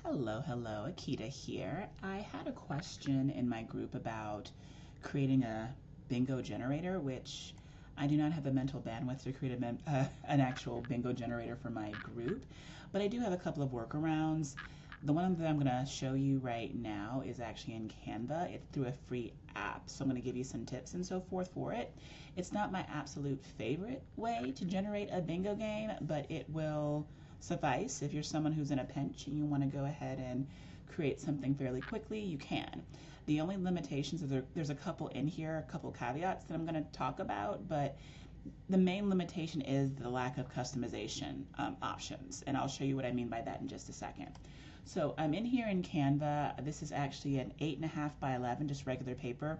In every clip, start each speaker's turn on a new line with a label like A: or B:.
A: Hello, Akita here. I had a question in my group about creating a bingo generator, which I do not have the mental bandwidth to create an actual bingo generator for my group, but I do have a couple of workarounds. The one that I'm going to show you right now is actually in Canva. It's through a free app, so I'm going to give you some tips and so forth for it. It's not my absolute favorite way to generate a bingo game, but it will suffice. If you're someone who's in a pinch and you want to go ahead and create something fairly quickly, you can. The only limitations are there's a couple in here, a couple caveats that I'm going to talk about, but the main limitation is the lack of customization options, and I'll show you what I mean by that in just a second. So I'm in here in Canva. This is actually an 8.5 by 11, just regular paper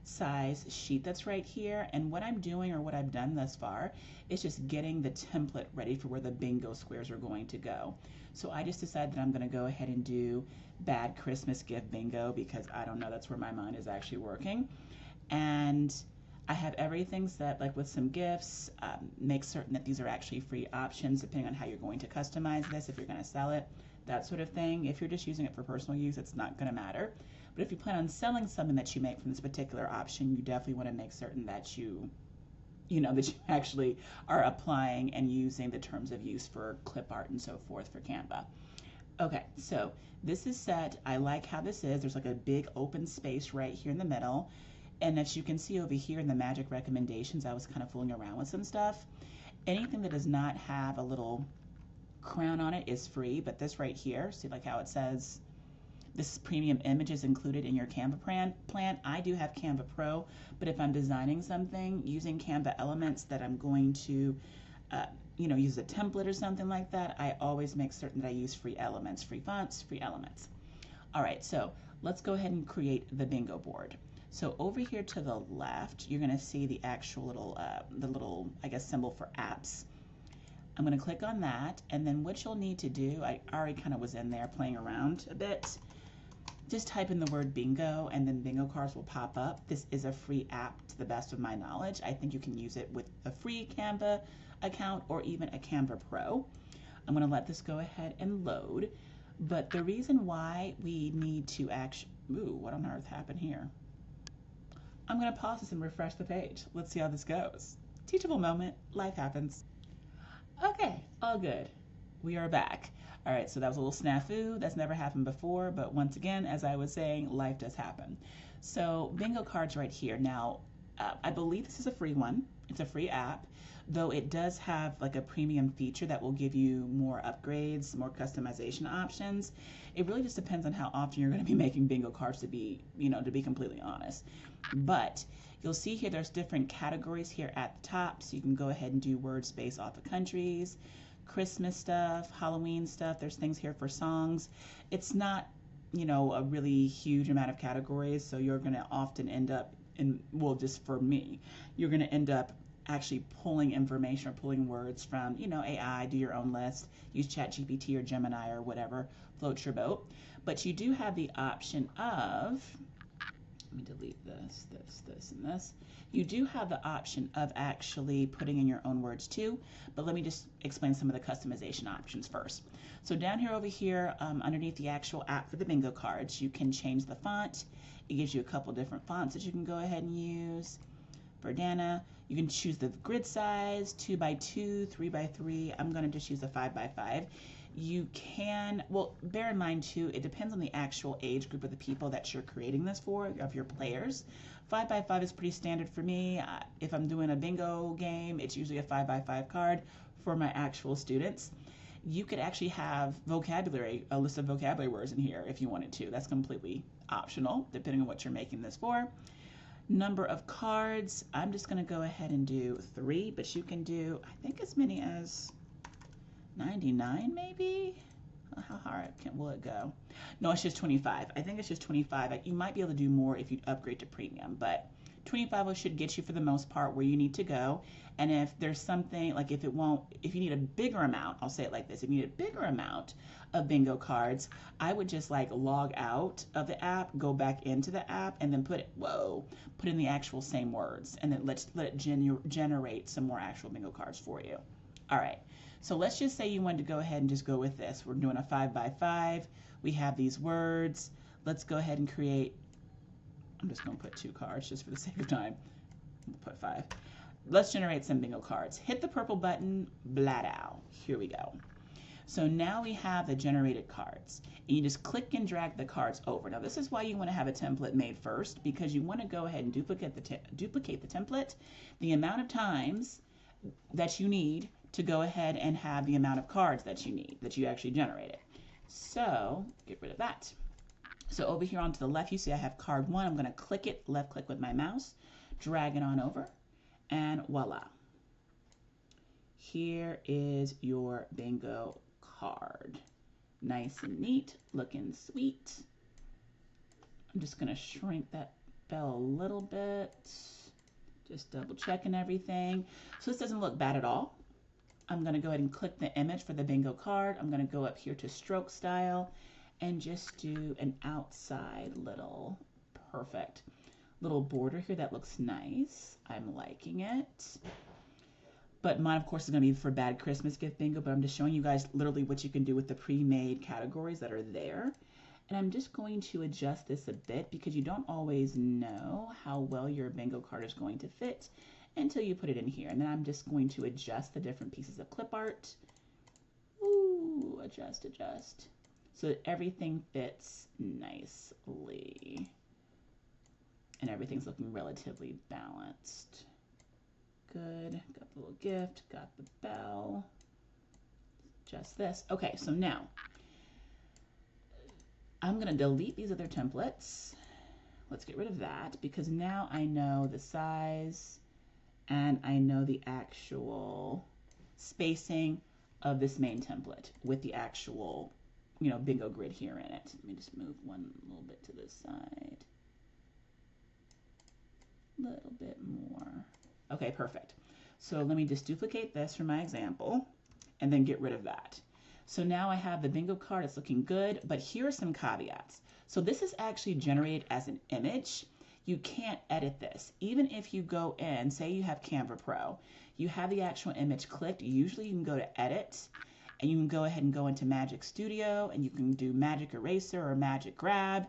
A: size sheet that's right here, and what I'm doing, or what I've done thus far, is just getting the template ready for where the bingo squares are going to go. So I just decided that I'm going to go ahead and do bad Christmas gift bingo because I don't know, that's where my mind is actually working. And I have everything set, like with some gifts. Make certain that these are actually free options depending on how you're going to customize this, if you're going to sell it, that sort of thing. If you're just using it for personal use, it's not going to matter. But if you plan on selling something that you make from this particular option, you definitely want to make certain that you actually are applying and using the terms of use for clip art and so forth for Canva. Okay, so this is set. I like how this is. There's like a big open space right here in the middle. And as you can see over here in the magic recommendations, I was kind of fooling around with some stuff. Anything that does not have a little crown on it is free, but this right here, see like how it says this premium image is included in your Canva plan. I do have Canva Pro, but if I'm designing something using Canva elements that I'm going to use a template or something like that, I always make certain that I use free elements, free fonts, free elements. All right, so let's go ahead and create the bingo board. So over here to the left, you're going to see the actual little, I guess, symbol for apps. I'm going to click on that, and then what you'll need to do, I already kind of was in there playing around a bit. Just type in the word bingo, and then bingo cards will pop up. This is a free app to the best of my knowledge. I think you can use it with a free Canva account or even a Canva Pro. I'm going to let this go ahead and load. But the reason why we need to actually, what on earth happened here? I'm going to pause this and refresh the page. Let's see how this goes. Teachable moment, life happens. Okay, all good. We are back. All right, so that was a little snafu. That's never happened before, but once again, as I was saying, life does happen. So bingo cards right here. Now, I believe this is a free one. It's a free app, though it does have like a premium feature that will give you more upgrades, more customization options. It really just depends on how often you're going to be making bingo cards, to be completely honest. But you'll see here there's different categories here at the top, so you can go ahead and do words based off of countries, Christmas stuff, Halloween stuff. There's things here for songs. It's not, a really huge amount of categories, so you're going to often end up just for me, you're going to end up actually pulling information or pulling words from, AI, do your own list, use ChatGPT or Gemini or whatever floats your boat. But you do have the option of, let me delete this, and this. You do have the option of actually putting in your own words too, but let me just explain some of the customization options first. So down here over here, underneath the actual app for the bingo cards, you can change the font. It gives you a couple different fonts that you can go ahead and use. For Dana, you can choose the grid size, 2x2, 3x3. I'm going to just use a 5x5. You can, well, bear in mind too, it depends on the actual age group of the people that you're creating this for, of your players. 5x5 is pretty standard for me. If I'm doing a bingo game, it's usually a 5x5 card for my actual students. You could actually have a list of vocabulary words in here if you wanted to. That's completely optional, depending on what you're making this for. Number of cards, I'm just going to go ahead and do 3, but you can do, I think, as many as 99 maybe? How hard will it go? No, it's just 25. I think it's just 25. You might be able to do more if you upgrade to premium, but 25 should get you for the most part where you need to go. And if there's something, like if you need a bigger amount, I'll say it like this, if you need a bigger amount of bingo cards, I would just like log out of the app, go back into the app, and then put in the actual same words, and then let it generate some more actual bingo cards for you. All right, So let's just say you wanted to go ahead and just go with this. We're doing a 5 by 5. We have these words. Let's go ahead and create, I'm just going to put 2 cards just for the sake of time. We'll put 5. Let's generate some bingo cards. Hit the purple button, blah. Here we go. So now we have the generated cards. And you just click and drag the cards over. Now this is why you want to have a template made first, because you want to go ahead and duplicate the template the amount of times that you need to go ahead and have the amount of cards that you need, that you actually generated. So get rid of that. So over here on to the left, you see I have card 1. I'm going to click it, left click with my mouse, drag it on over, and voila. Here is your bingo card. Nice and neat, looking sweet. I'm just going to shrink that bell a little bit, just double checking everything. So this doesn't look bad at all. I'm going to go ahead and click the image for the bingo card. I'm going to go up here to stroke style and just do an outside little perfect little border here. That looks nice. I'm liking it. But mine, of course, is going to be for Bad Christmas Gift Bingo, but I'm just showing you guys literally what you can do with the pre-made categories that are there. And I'm just going to adjust this a bit because you don't always know how well your bingo card is going to fit until you put it in here. And then I'm just going to adjust the different pieces of clip art. Ooh, adjust. So that everything fits nicely. And everything's looking relatively balanced. Good, got the little gift, got the bell, just this. Okay, so now I'm going to delete these other templates. Let's get rid of that because now I know the size and I know the actual spacing of this main template with the actual, bingo grid here in it. Let me just move one little bit to this side. A little bit more. Okay, perfect. So let me just duplicate this for my example and then get rid of that. So now I have the bingo card. It's looking good, but here are some caveats. So this is actually generated as an image. You can't edit this. Even if you go in, say you have Canva Pro, you have the actual image clicked. Usually you can go to edit and you can go ahead and go into Magic Studio and you can do Magic Eraser or Magic Grab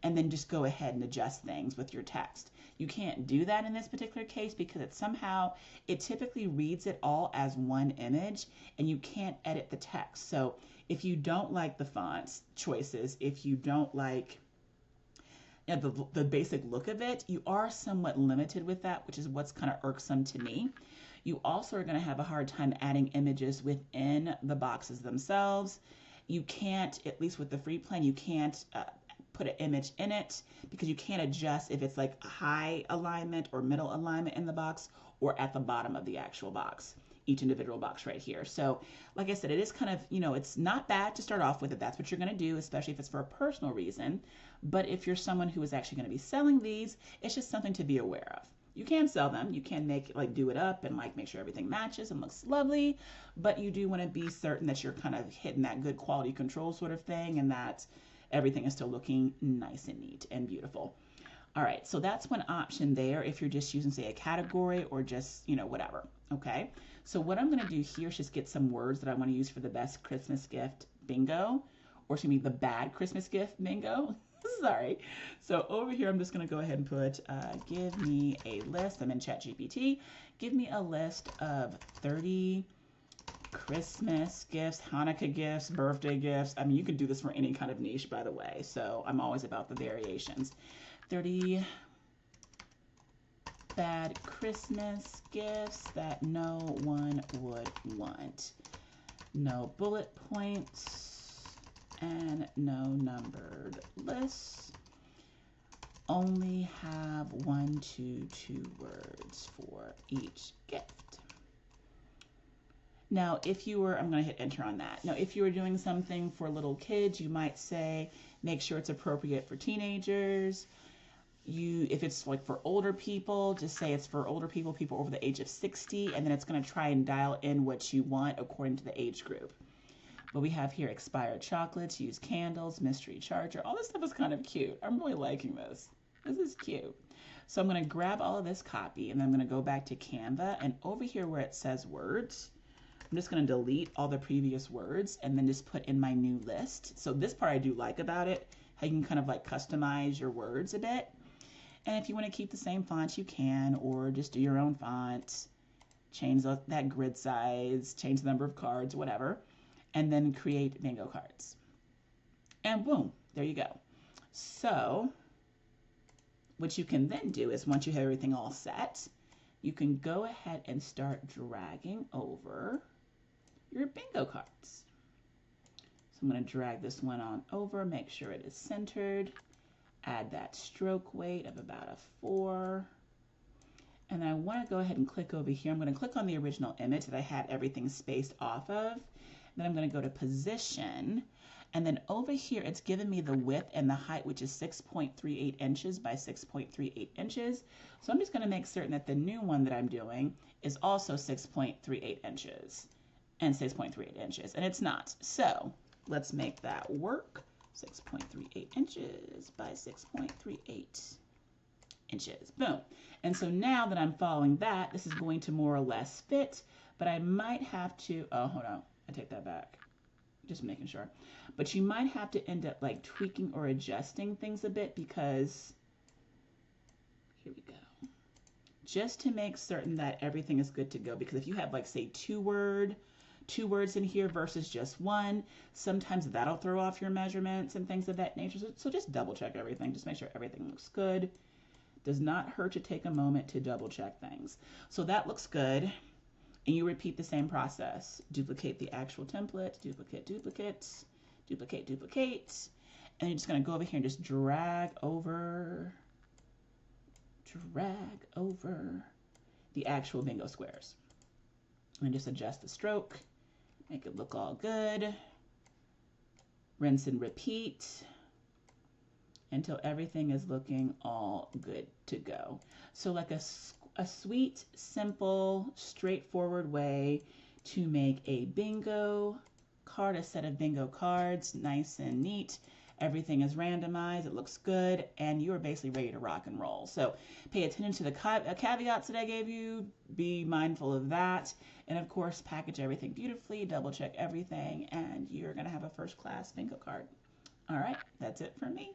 A: and then just go ahead and adjust things with your text. You can't do that in this particular case because it typically reads it all as one image and you can't edit the text. So if you don't like the fonts choices, if you don't like the basic look of it, you are somewhat limited with that, which is what's kind of irksome to me. You also are going to have a hard time adding images within the boxes themselves. You can't, at least with the free plan, you can't put an image in it because you can't adjust if it's like a high alignment or middle alignment in the box or at the bottom of the actual box, each individual box right here. So like I said, it is kind of, it's not bad to start off with if that's what you're going to do, especially if it's for a personal reason. But if you're someone who is actually going to be selling these, it's just something to be aware of. You can sell them, you can do it up and make sure everything matches and looks lovely, but you do want to be certain that you're kind of hitting that good quality control sort of thing and that everything is still looking nice and neat and beautiful. All right, so that's one option there if you're just using, say, a category or just, whatever, okay? So what I'm gonna do here is just get some words that I wanna use for the best Christmas gift bingo, or excuse me, the bad Christmas gift bingo. Sorry. So over here, I'm just gonna go ahead and put, give me a list. I'm in ChatGPT. Give me a list of 30 Christmas gifts, Hanukkah gifts, birthday gifts. I mean, you can do this for any kind of niche, by the way. So I'm always about the variations. 30 bad Christmas gifts that no one would want. No bullet points and no numbered lists. Only have 1 to 2 words for each gift. Now, if you were, I'm going to hit enter on that. Now, if you were doing something for little kids, you might say, make sure it's appropriate for teenagers. If it's like for older people, just say it's for older people, people over the age of 60, and then it's going to try and dial in what you want according to the age group. But we have here expired chocolates, use candles, mystery charger. All this stuff is kind of cute. I'm really liking this. This is cute. So I'm going to grab all of this copy, and then I'm going to go back to Canva, and over here where it says words, I'm just going to delete all the previous words and then just put in my new list. So this part I do like about it, how you can kind of like customize your words a bit. And if you want to keep the same font, you can, or just do your own font, change that grid size, change the number of cards, whatever, and then create bingo cards. And boom, there you go. So what you can then do is once you have everything all set, you can go ahead and start dragging over your bingo cards. So I'm going to drag this one on over, make sure it is centered. Add that stroke weight of about a 4. And I want to go ahead and click over here. I'm going to click on the original image that I had everything spaced off of. Then I'm going to go to position. And then over here, it's given me the width and the height, which is 6.38 inches by 6.38 inches. So I'm just going to make certain that the new one that I'm doing is also 6.38 inches and 6.38 inches. And it's not. So let's make that work. 6.38 inches by 6.38 inches. Boom. And so now that I'm following that, this is going to more or less fit, but I might have to, oh, hold on. I take that back. Just making sure. But you might have to end up like tweaking or adjusting things a bit because, here we go. Just to make certain that everything is good to go. Because if you have like, say, two words in here versus just one, sometimes that'll throw off your measurements and things of that nature. So just double check everything. Just make sure everything looks good. Does not hurt to take a moment to double check things. So that looks good. And you repeat the same process. Duplicate the actual template, duplicate, duplicate, duplicate, duplicate. And you're just going to go over here and just drag over the actual bingo squares. And just adjust the stroke. Make it look all good. Rinse and repeat until everything is looking all good to go. So like a sweet, simple, straightforward way to make a bingo card, a set of bingo cards, nice and neat. Everything is randomized, it looks good, and you are basically ready to rock and roll. So pay attention to the caveats that I gave you, be mindful of that, and of course package everything beautifully, double check everything, and you're going to have a first-class bingo card. All right, that's it for me.